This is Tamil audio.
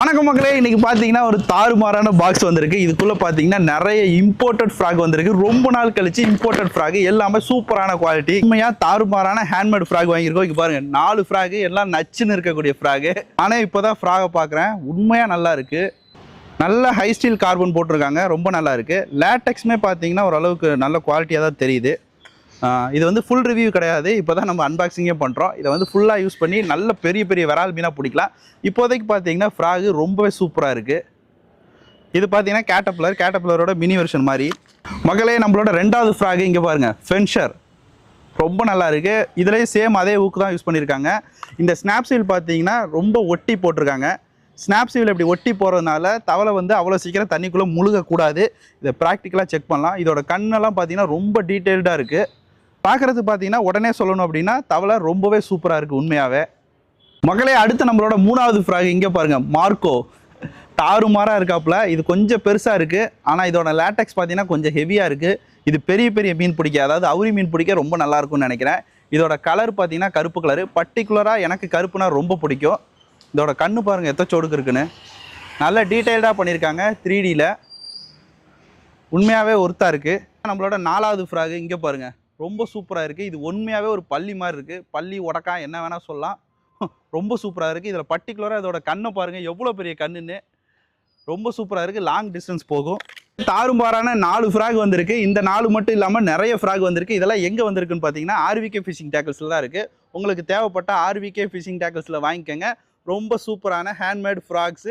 வணக்கம் மக்களே, இன்னைக்கு பாத்தீங்கன்னா ஒரு தாறுமாறான பாக்ஸ் வந்திருக்கு. இதுக்குள்ள பாத்தீங்கன்னா நிறைய இம்போர்ட்டட் ஃப்ராக் வந்திருக்கு. ரொம்ப நாள் கழிச்சு இம்போர்ட்டட் ஃப்ராக் எல்லாமே சூப்பரான குவாலிட்டி. உண்மையா தாறுமாறான ஹேண்ட்மேட் ஃப்ராக் வாங்கியிருக்கோம். இங்க பாருங்க 4 ஃப்ராக் எல்லாம் நச்சுன்னு இருக்கக்கூடிய ஃப்ராக். ஆனா இப்போதான் ஃப்ராகை பாக்குறேன், உண்மையா நல்லா இருக்கு. நல்ல ஹை ஸ்டீல் கார்பன் போட்டிருக்காங்க, ரொம்ப நல்லா இருக்கு. லேட்டெக்ஸ்மே பாத்தீங்கன்னா ஓரளவுக்கு நல்ல குவாலிட்டியா தான் தெரியுது. இது வந்து ஃபுல் ரிவ்யூ கிடையாது, இப்போ தான் நம்ம அன்பாக்சிங்கே பண்ணுறோம். இதை வந்து ஃபுல்லாக யூஸ் பண்ணி நல்ல பெரிய பெரிய விரால் மீனாக பிடிக்கலாம். இப்போதைக்கு பார்த்தீங்கன்னா ஃப்ராகு ரொம்பவே சூப்பராக இருக்குது. இது பார்த்தீங்கன்னா கேட்டப்லரோட மினி வெர்ஷன் மாதிரி. மகளே, நம்மளோட ரெண்டாவது ஃப்ராகு இங்கே பாருங்கள், ஃபென்ஷர் ரொம்ப நல்லா இருக்குது. இதுலேயே சேம் அதே ஊக்கு தான் யூஸ் பண்ணியிருக்காங்க. இந்த ஸ்னாப் சீல் பார்த்தீங்கன்னா ரொம்ப ஒட்டி போட்டிருக்காங்க. ஸ்னாப் சீல் இப்படி ஒட்டி போகிறதுனால தவளை வந்து அவ்வளோ சீக்கிரம் தண்ணிக்குள்ளே முழுகக்கூடாது. இதை ப்ராக்டிக்கலாக செக் பண்ணலாம். இதோட கண்ணெல்லாம் பார்த்தீங்கன்னா ரொம்ப டீட்டெயில்டாக இருக்குது. பார்க்குறது பார்த்தீங்கன்னா உடனே சொல்லணும் அப்படின்னா தவளை ரொம்பவே சூப்பராக இருக்குது உண்மையாகவே. மகளே, அடுத்து நம்மளோட மூணாவது ஃப்ராக் இங்கே பாருங்கள், மார்க்கோ. தாறுமாறாக இருக்காப்புல. இது கொஞ்சம் பெருசாக இருக்குது, ஆனால் இதோட லேட்டெக்ஸ் பார்த்தீங்கன்னா கொஞ்சம் ஹெவியாக இருக்குது. இது பெரிய பெரிய மீன் பிடிக்க, அதாவது அவுரி மீன் பிடிக்க ரொம்ப நல்லாயிருக்கும்னு நினைக்கிறேன். இதோட கலர் பார்த்தீங்கன்னா கருப்பு கலரு. பர்டிகுலராக எனக்கு கருப்புனா ரொம்ப பிடிக்கும். இதோட கண்ணு பாருங்கள் எத்த சொடுக்கு இருக்குன்னு. நல்ல டீட்டெயில்டாக பண்ணியிருக்காங்க 3Dயில். உண்மையாகவே ஒர்த்தாக இருக்குது. நம்மளோட நாலாவது ஃப்ராக் இங்கே பாருங்கள், ரொம்ப சூப்பராக இருக்குது. இது உண்மையாகவே ஒரு பள்ளி மாதிரி இருக்குது. பள்ளி உடக்கா என்ன வேணால் சொல்லலாம். ரொம்ப சூப்பராக இருக்குது. இதில் பர்டிகுலராக இதோட கண்ணை பாருங்கள், எவ்வளோ பெரிய கண்ணுன்னு. ரொம்ப சூப்பராக இருக்குது. லாங் டிஸ்டன்ஸ் போகும். தாறுமாறான 4 ஃப்ராக் வந்திருக்கு. இந்த 4 மட்டும் இல்லாமல் நிறைய ஃப்ராக் வந்திருக்கு. இதெல்லாம் எங்கே வந்திருக்குன்னு பார்த்தீங்கன்னா RVK ஃபிஷிங் டேக்கிள்ஸில் தான் இருக்குது. உங்களுக்கு தேவைப்பட்ட RVK ஃபிஷிங் டேக்கிள்ஸில் வாங்கிக்கோங்க. ரொம்ப சூப்பரான ஹேண்ட்மேட் ஃப்ராக்ஸு.